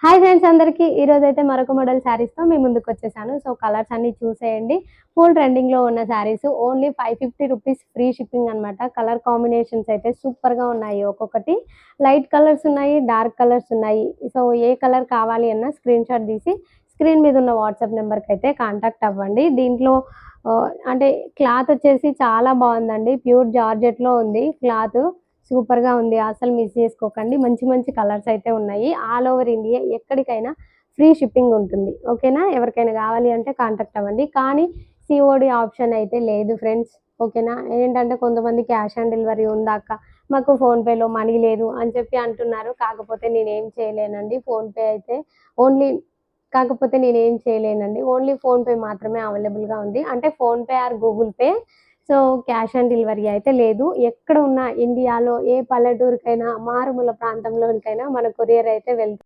Hi friends అందరికీ ఈరోజు అయితే మరొక మోడల్ శారీస్తో మీ ముందుకు వచ్చేసాను. సో కలర్స్ అన్ని చూసేయండి. ఫుల్ ట్రెండింగ్లో ఉన్న saris only 550 rupees free shipping అనమాట. కలర్ కాంబినేషన్స్ అయితే సూపర్గా ఉన్నాయి. ఒక్కొక్కటి లైట్ కలర్స్ ఉన్నాయి, డార్క్ కలర్స్ ఉన్నాయి. సో ఏ కలర్ కావాలి అన్న స్క్రీన్ షాట్ తీసి స్క్రీన్ మీద ఉన్న వాట్సాప్ నెంబర్కి అయితే కాంటాక్ట్ అవ్వండి. దీంట్లో అంటే క్లాత్ వచ్చేసి చాలా బాగుందండి. ప్యూర్ జార్జెట్లో ఉంది క్లాత్. సూపర్‌గా ఉంది. అసలు మిస్ చేసుకోకండి. మంచి మంచి కలర్స్ అయితే ఉన్నాయి. ఆల్ ఓవర్ ఇండియా ఎక్కడికైనా ఫ్రీ షిప్పింగ్ ఉంటుంది. ఓకేనా? ఎవరికైనా కావాలి అంటే కాంటాక్ట్ అవ్వండి. కానీ సీఓడీ ఆప్షన్ అయితే లేదు ఫ్రెండ్స్. ఓకేనా? ఏంటంటే కొంతమంది క్యాష్ ఆన్ డెలివరీ ఉందాక మాకు ఫోన్‌పేలో మనీ లేదు అని చెప్పి అంటున్నారు. కాకపోతే నేనేం చేయలేనండి. ఫోన్‌పే అయితే ఓన్లీ కాకపోతే నేనేం చేయలేనండి. ఓన్లీ ఫోన్‌పే మాత్రమే అవైలబుల్‌గా ఉంది. అంటే PhonePe are Google pay. So, cash on delivery అయితే లేదు. ఎక్కడ ఉన్నా ఇండియాలో ఏ పల్లెటూరికైనా, మారుమూల ప్రాంతంలోనికైనా మన కొరియర్ అయితే వెళ్తుంది.